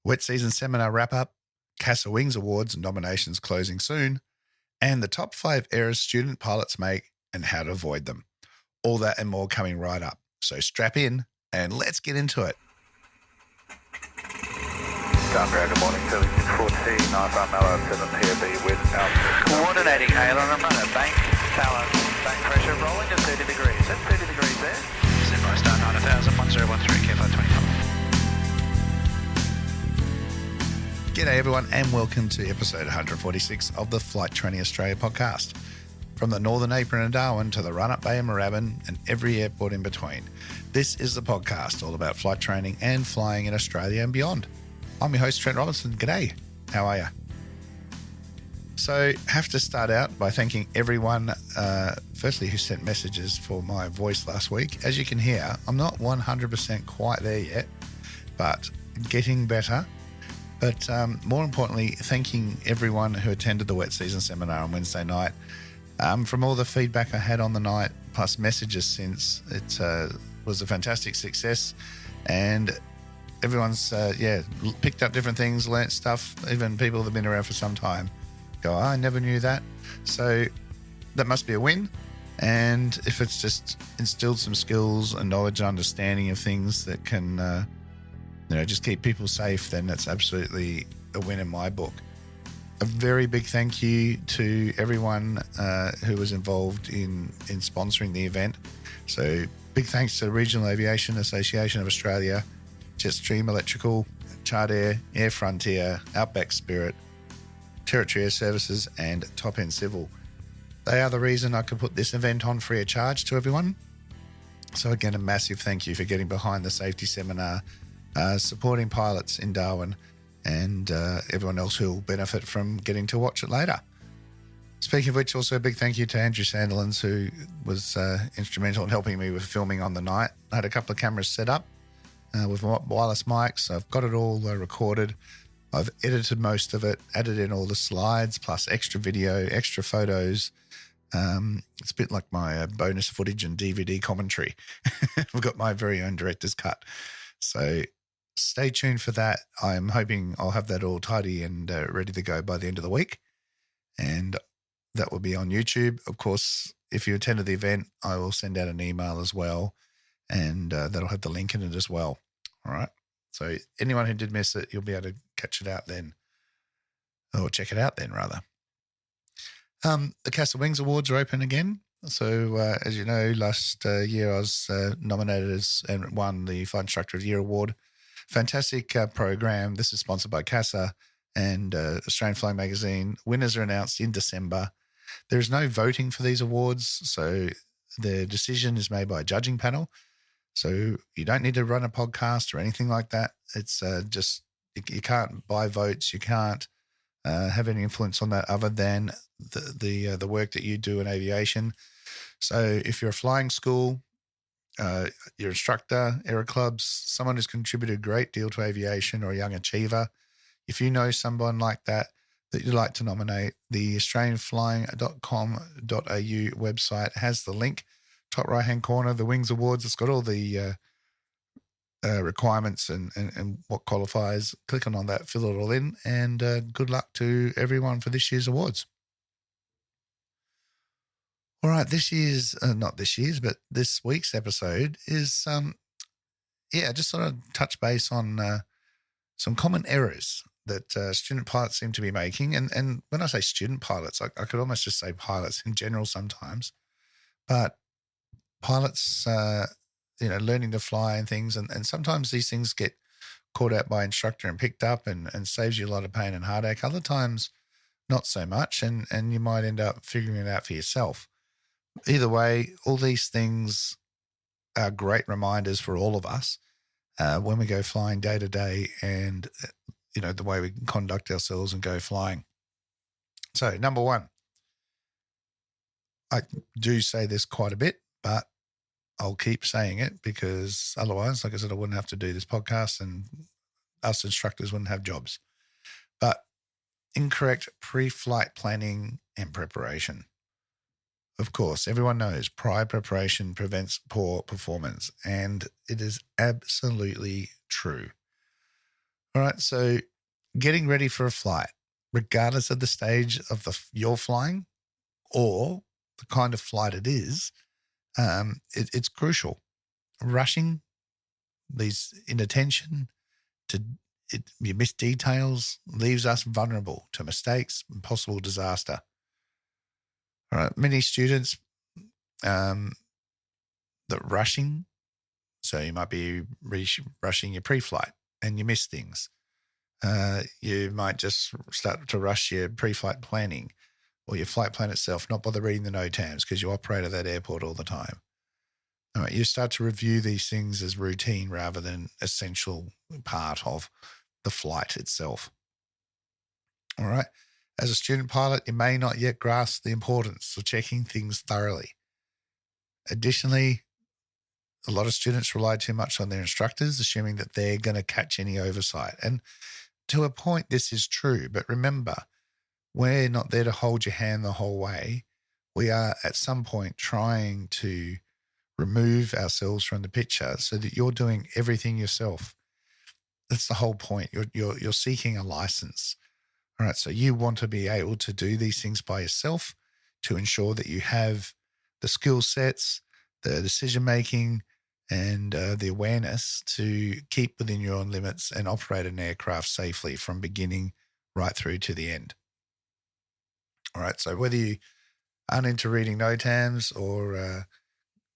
Wet season seminar wrap-up, CASA Wings Awards and nominations closing soon, and the top 5 errors student pilots make and how to avoid them. All that and more coming right up. So strap in and let's get into it. Good morning, 3614, 95 Mallow, 7 POB with altitude. Coordinating, Halen, I'm running bank, tower, bank pressure rolling to 30 degrees. That's 30 degrees there. Sit by star 9000, 1013, K 525. G'day everyone and welcome to episode 146 of the Flight Training Australia podcast. From the Northern Apron in Darwin to the run-up bay in Moorabbin and every airport in between, this is the podcast all about flight training and flying in Australia and beyond. I'm your host, Trent Robinson. G'day. How are you? So, have to start out by thanking everyone, firstly, who sent messages for my voice last week. As you can hear, I'm not 100% quite there yet, but getting better. But more importantly, thanking everyone who attended the wet season seminar on Wednesday night. From all the feedback I had on the night, plus messages since, it was a fantastic success. And everyone's, picked up different things, learnt stuff. Even people that have been around for some time go, oh, I never knew that. So that must be a win. And if it's just instilled some skills and knowledge and understanding of things that can, just keep people safe, then that's absolutely a win in my book. A very big thank you to everyone who was involved in sponsoring the event. So big thanks to the Regional Aviation Association of Australia, Jetstream Electrical, Chart Air, Air Frontier, Outback Spirit, Territory Air Services, and Top End Civil. They are the reason I could put this event on free of charge to everyone. So again, a massive thank you for getting behind the safety seminar, supporting pilots in Darwin, and everyone else who will benefit from getting to watch it later. Speaking of which, also a big thank you to Andrew Sandilands, who was instrumental in helping me with filming on the night. I had a couple of cameras set up with wireless mics. I've got it all recorded. I've edited most of it, added in all the slides, plus extra video, extra photos. It's a bit like my bonus footage and DVD commentary. I've got my very own director's cut. So stay tuned for that. I'm hoping I'll have that all tidy and ready to go by the end of the week. And that will be on YouTube. Of course, if you attended the event, I will send out an email as well. And that'll have the link in it as well. All right. So anyone who did miss it, you'll be able to catch it out then. Or check it out then, rather. The CASA Wings Awards are open again. So as you know, last year I was nominated and won the Flight Instructor of the Year Award. Fantastic program. This is sponsored by CASA and Australian Flying Magazine. Winners are announced in December. There's no voting for these awards, so the decision is made by a judging panel. So you don't need to run a podcast or anything like that. It's just you can't buy votes. You can't have any influence on that other than the work that you do in aviation. So if you're a flying school, your instructor, aero clubs, someone who's contributed a great deal to aviation or a young achiever, if you know someone like that you'd like to nominate, the australianflying.com.au website has the link, top right-hand corner, the Wings Awards. It's got all the requirements and what qualifies. Click on that, fill it all in, and good luck to everyone for this year's awards. All right, this week's episode is, just sort of touch base on some common errors that student pilots seem to be making. And when I say student pilots, I could almost just say pilots in general sometimes. But pilots, learning to fly and things, and sometimes these things get caught out by instructor and picked up and saves you a lot of pain and heartache. Other times, not so much, and you might end up figuring it out for yourself. Either way, all these things are great reminders for all of us when we go flying day to day and, the way we can conduct ourselves and go flying. So, number one, I do say this quite a bit, but I'll keep saying it because otherwise, like I said, I wouldn't have to do this podcast and us instructors wouldn't have jobs. But incorrect pre-flight planning and preparation. Of course, everyone knows prior preparation prevents poor performance, and it is absolutely true. All right, so getting ready for a flight, regardless of the stage of you're flying or the kind of flight it is, it's crucial. Rushing, these inattention, you miss details, leaves us vulnerable to mistakes and possible disaster. All right, many students that rushing, so you might be rushing your pre-flight and you miss things. You might just start to rush your pre-flight planning or your flight plan itself, not bother reading the NOTAMs because you operate at that airport all the time. All right, you start to review these things as routine rather than essential part of the flight itself. All right. As a student pilot, you may not yet grasp the importance of checking things thoroughly. Additionally, a lot of students rely too much on their instructors, assuming that they're going to catch any oversight. And to a point, this is true. But remember, we're not there to hold your hand the whole way. We are at some point trying to remove ourselves from the picture so that you're doing everything yourself. That's the whole point. You're seeking a license. All right. So you want to be able to do these things by yourself to ensure that you have the skill sets, the decision-making, and the awareness to keep within your own limits and operate an aircraft safely from beginning right through to the end. All right. So whether you aren't into reading NOTAMs or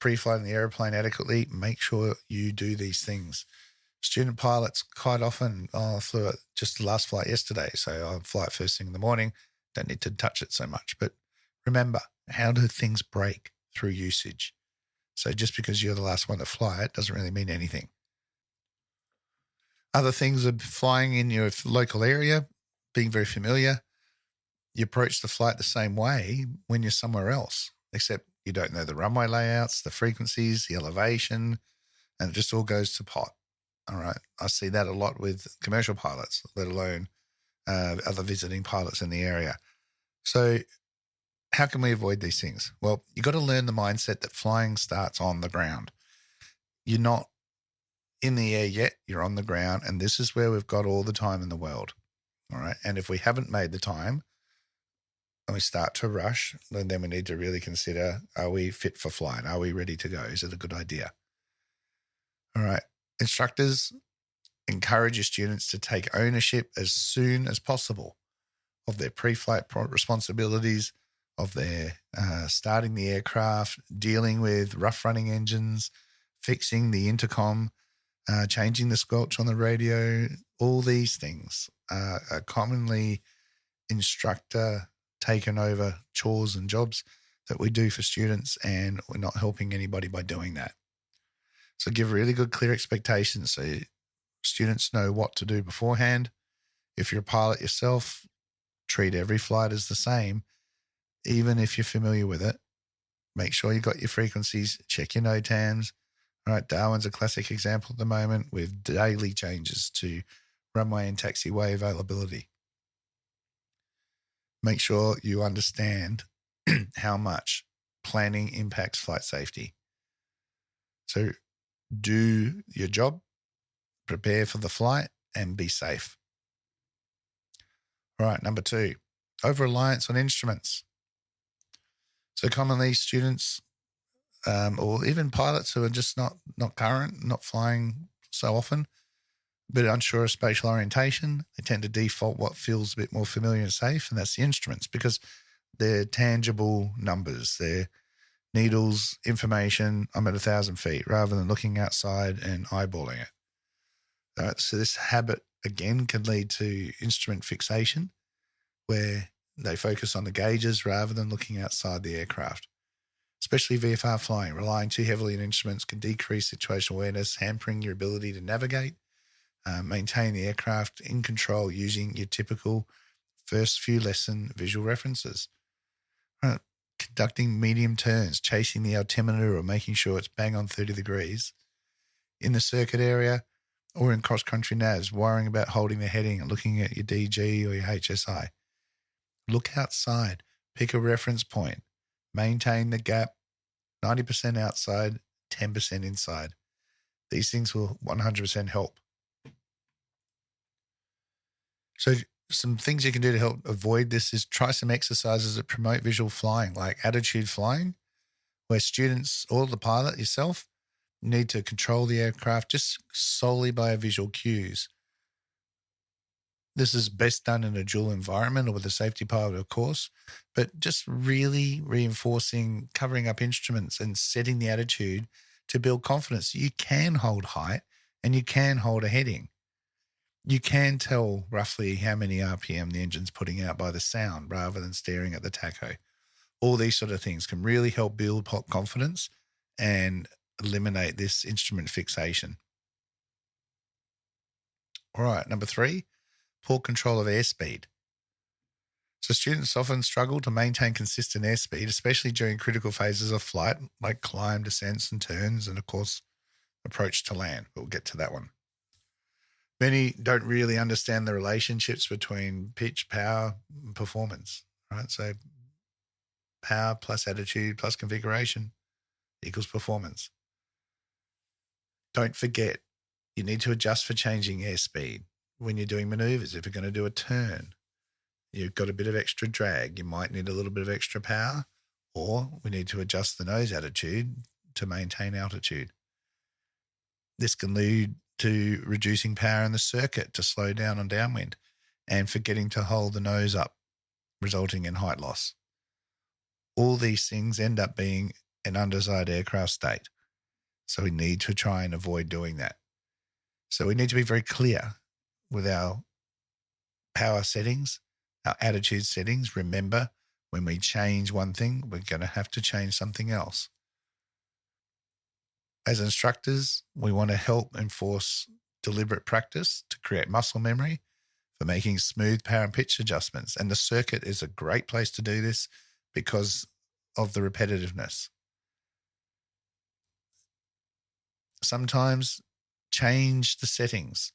pre-flighting the airplane adequately, make sure you do these things. Student pilots quite often, I flew just the last flight yesterday, so I'll fly it first thing in the morning, don't need to touch it so much. But remember, how do things break through usage? So just because you're the last one to fly it doesn't really mean anything. Other things are flying in your local area, being very familiar. You approach the flight the same way when you're somewhere else, except you don't know the runway layouts, the frequencies, the elevation, and it just all goes to pot. All right. I see that a lot with commercial pilots, let alone other visiting pilots in the area. So how can we avoid these things? Well, you got to learn the mindset that flying starts on the ground. You're not in the air yet, you're on the ground, and this is where we've got all the time in the world. All right. And if we haven't made the time and we start to rush, then we need to really consider, are we fit for flight? Are we ready to go? Is it a good idea? All right. Instructors, encourage your students to take ownership as soon as possible of their pre-flight responsibilities, of their starting the aircraft, dealing with rough running engines, fixing the intercom, changing the squelch on the radio. All these things are commonly instructor taken over chores and jobs that we do for students, and we're not helping anybody by doing that. So give really good, clear expectations so students know what to do beforehand. If you're a pilot yourself, treat every flight as the same, even if you're familiar with it. Make sure you got your frequencies, check your NOTAMs. All right, Darwin's a classic example at the moment with daily changes to runway and taxiway availability. Make sure you understand how much planning impacts flight safety. So do your job, prepare for the flight, and be safe. All right, number 2, over-reliance on instruments. So commonly students or even pilots who are just not current, not flying so often, but unsure of spatial orientation, they tend to default what feels a bit more familiar and safe, and that's the instruments because they're tangible numbers. They're needles, information, I'm at 1,000 feet, rather than looking outside and eyeballing it. So this habit, again, can lead to instrument fixation, where they focus on the gauges rather than looking outside the aircraft. Especially VFR flying, relying too heavily on instruments can decrease situational awareness, hampering your ability to navigate, maintain the aircraft in control using your typical first few lesson visual references. Conducting medium turns, chasing the altimeter or making sure it's bang on 30 degrees. In the circuit area or in cross-country navs, worrying about holding the heading and looking at your DG or your HSI. Look outside, pick a reference point, maintain the gap, 90% outside, 10% inside. These things will 100% help. So some things you can do to help avoid this is try some exercises that promote visual flying, like attitude flying, where students or the pilot yourself need to control the aircraft just solely by visual cues. This is best done in a dual environment or with a safety pilot, of course, but just really reinforcing, covering up instruments and setting the attitude to build confidence. You can hold height and you can hold a heading. You can tell roughly how many RPM the engine's putting out by the sound rather than staring at the tacho. All these sort of things can really help build confidence and eliminate this instrument fixation. All right, number 3, poor control of airspeed. So students often struggle to maintain consistent airspeed, especially during critical phases of flight, like climb, descents and turns, and of course, approach to land. We'll get to that one. Many don't really understand the relationships between pitch, power, and performance, right? So power plus attitude plus configuration equals performance. Don't forget, you need to adjust for changing airspeed when you're doing maneuvers. If you're going to do a turn, you've got a bit of extra drag, you might need a little bit of extra power, or we need to adjust the nose attitude to maintain altitude. This can lead to reducing power in the circuit to slow down on downwind and forgetting to hold the nose up, resulting in height loss. All these things end up being an undesired aircraft state. So we need to try and avoid doing that. So we need to be very clear with our power settings, our attitude settings. Remember, when we change one thing, we're going to have to change something else. As instructors, we want to help enforce deliberate practice to create muscle memory for making smooth power and pitch adjustments. And the circuit is a great place to do this because of the repetitiveness. Sometimes change the settings.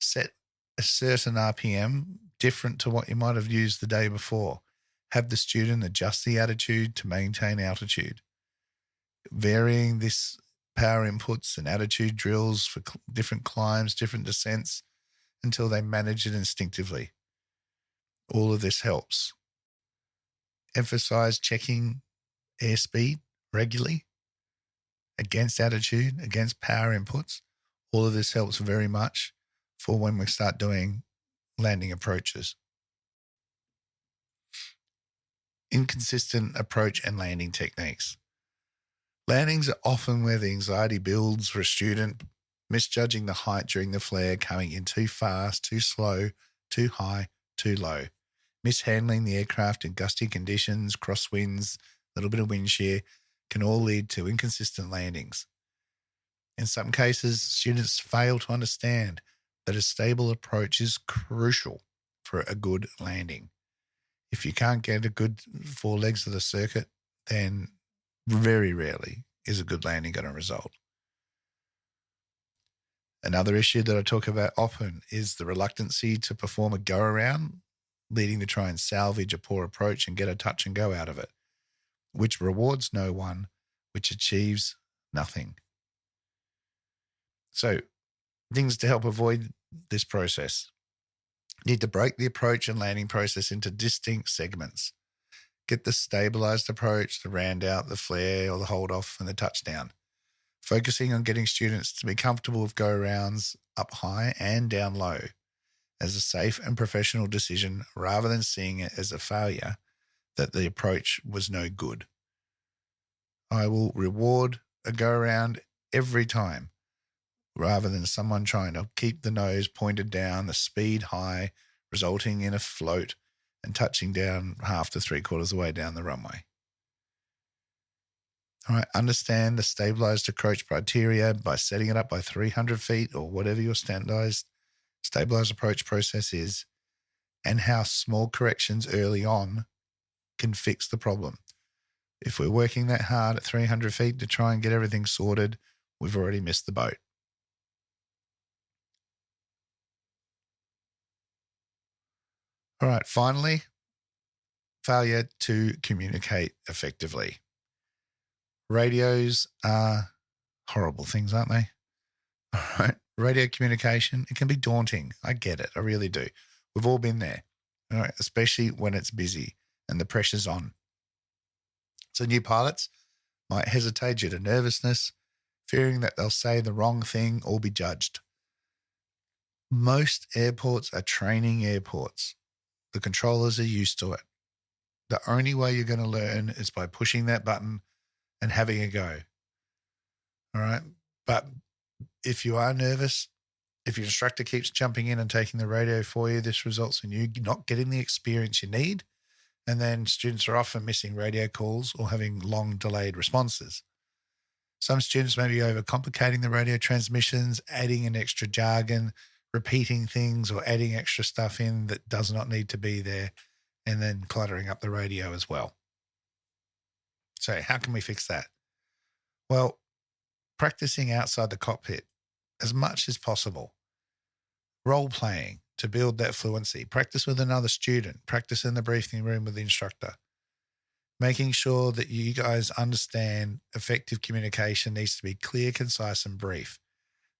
Set a certain RPM different to what you might have used the day before. Have the student adjust the attitude to maintain altitude. Varying this power inputs and attitude drills for different climbs, different descents, until they manage it instinctively. All of this helps. Emphasize checking airspeed regularly against attitude, against power inputs. All of this helps very much for when we start doing landing approaches. Inconsistent approach and landing techniques. Landings are often where the anxiety builds for a student, misjudging the height during the flare, coming in too fast, too slow, too high, too low, mishandling the aircraft in gusty conditions, crosswinds, a little bit of wind shear, can all lead to inconsistent landings. In some cases, students fail to understand that a stable approach is crucial for a good landing. If you can't get a good 4 legs of the circuit, then very rarely is a good landing going to result. Another issue that I talk about often is the reluctancy to perform a go-around, leading to try and salvage a poor approach and get a touch and go out of it, which rewards no one, which achieves nothing. So, things to help avoid this process. You need to break the approach and landing process into distinct segments. Get the stabilized approach, the round out, the flare or the hold off and the touchdown. Focusing on getting students to be comfortable with go-arounds up high and down low as a safe and professional decision rather than seeing it as a failure that the approach was no good. I will reward a go-around every time rather than someone trying to keep the nose pointed down, the speed high, resulting in a float and touching down half to 3/4 of the way down the runway. All right, understand the stabilized approach criteria by setting it up by 300 feet or whatever your standardized stabilized approach process is, and how small corrections early on can fix the problem. If we're working that hard at 300 feet to try and get everything sorted, we've already missed the boat. All right, finally, failure to communicate effectively. Radios are horrible things, aren't they? All right, radio communication, it can be daunting. I get it, I really do. We've all been there, all right, especially when it's busy and the pressure's on. So new pilots might hesitate due to nervousness, fearing that they'll say the wrong thing or be judged. Most airports are training airports. The controllers are used to it. The only way you're going to learn is by pushing that button and having a go. All right. But if you are nervous, if your instructor keeps jumping in and taking the radio for you, this results in you not getting the experience you need. And then students are often missing radio calls or having long delayed responses. Some students may be overcomplicating the radio transmissions, adding an extra jargon, repeating things or adding extra stuff in that does not need to be there, and then cluttering up the radio as well. So how can we fix that? Well, practicing outside the cockpit as much as possible. Role playing to build that fluency. Practice with another student. Practice in the briefing room with the instructor. Making sure that you guys understand effective communication needs to be clear, concise, and brief.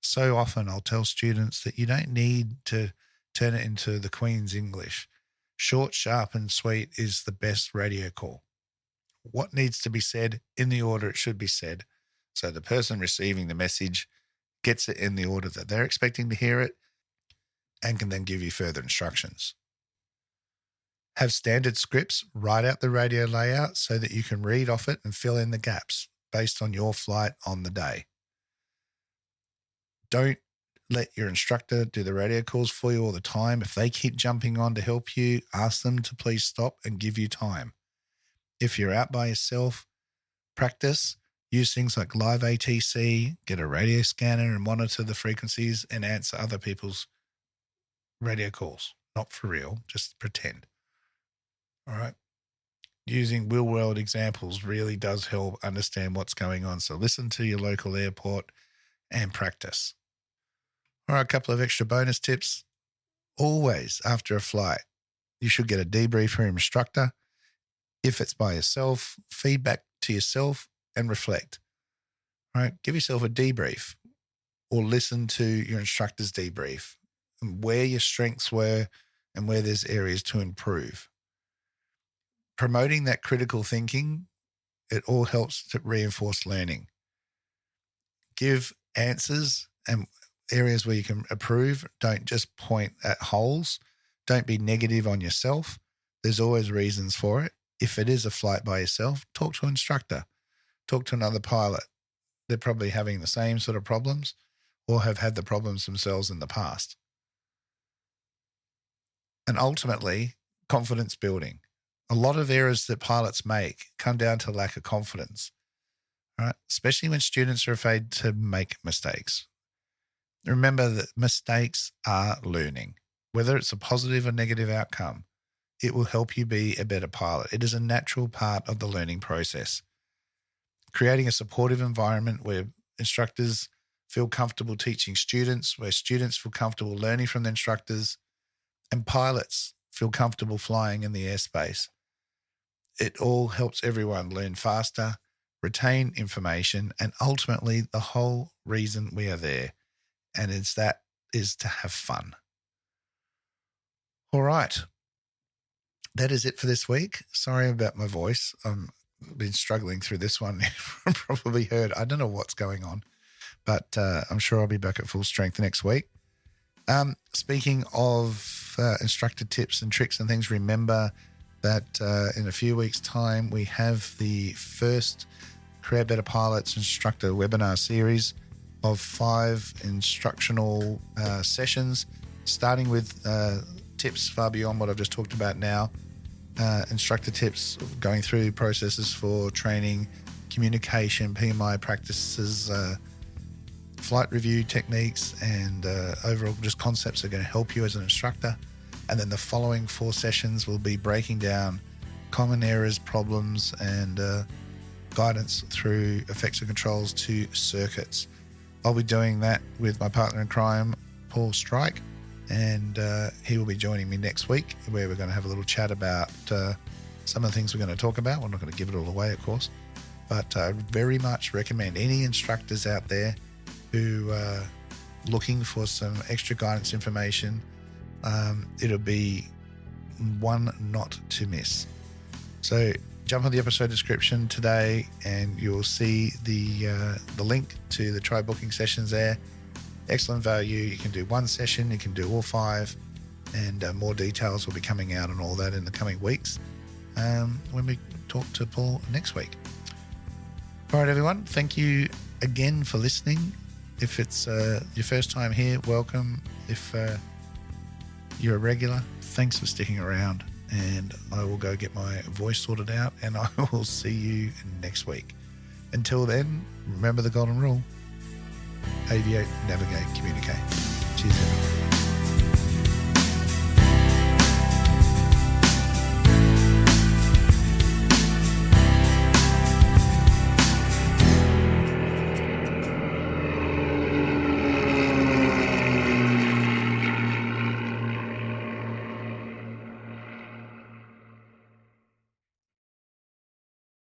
So often I'll tell students that you don't need to turn it into the Queen's English. Short, sharp, and sweet is the best radio call. What needs to be said in the order it should be said, so the person receiving the message gets it in the order that they're expecting to hear it and can then give you further instructions. Have standard scripts, write out the radio layout so that you can read off it and fill in the gaps based on your flight on the day. Don't let your instructor do the radio calls for you all the time. If they keep jumping on to help you, ask them to please stop and give you time. If you're out by yourself, practice. Use things like live ATC, get a radio scanner and monitor the frequencies and answer other people's radio calls. Not for real, just pretend. All right. Using real world examples really does help understand what's going on. So listen to your local airport and practice. All right, a couple of extra bonus tips. Always after a flight, you should get a debrief from your instructor. If it's by yourself, feedback to yourself and reflect. All right, give yourself a debrief or listen to your instructor's debrief and where your strengths were and where there's areas to improve. Promoting that critical thinking, it all helps to reinforce learning. Give answers and areas where you can improve. Don't just point at holes. Don't be negative on yourself. There's always reasons for it. If it is a flight by yourself, talk to an instructor. Talk to another pilot. They're probably having the same sort of problems or have had the problems themselves in the past. And ultimately, confidence building. A lot of errors that pilots make come down to lack of confidence, right? Especially when students are afraid to make mistakes. Remember that mistakes are learning. Whether it's a positive or negative outcome, it will help you be a better pilot. It is a natural part of the learning process. Creating a supportive environment where instructors feel comfortable teaching students, where students feel comfortable learning from the instructors, and pilots feel comfortable flying in the airspace. It all helps everyone learn faster, retain information, and ultimately the whole reason we are there. And is to have fun. All right. That is it for this week. Sorry about my voice. I've been struggling through this one. You probably heard. I don't know what's going on, but I'm sure I'll be back at full strength next week. Speaking of instructor tips and tricks and things, remember that in a few weeks' time, we have the first Create Better Pilots instructor webinar series of 5 instructional sessions, starting with tips far beyond what I've just talked about now. Instructor tips, going through processes for training, communication, PMI practices, flight review techniques, and overall just concepts that are going to help you as an instructor. And then the following 4 sessions will be breaking down common errors, problems, and guidance through effects and controls to circuits. I'll be doing that with my partner in crime, Paul Strike, and he will be joining me next week, where we're going to have a little chat about some of the things we're going to talk about. We're not going to give it all away, of course, but I very much recommend any instructors out there who are looking for some extra guidance information. It'll be one not to miss. So jump on the episode description today and you'll see the link to the try booking sessions there. Excellent value. You can do one session, you can do all 5, and more details will be coming out and all that in the coming weeks when we talk to Paul next week. All right, everyone. Thank you again for listening. If it's your first time here, welcome. If you're a regular, thanks for sticking around. And I will go get my voice sorted out and I will see you next week. Until then, remember the golden rule. Aviate, navigate, communicate. Cheers, everyone.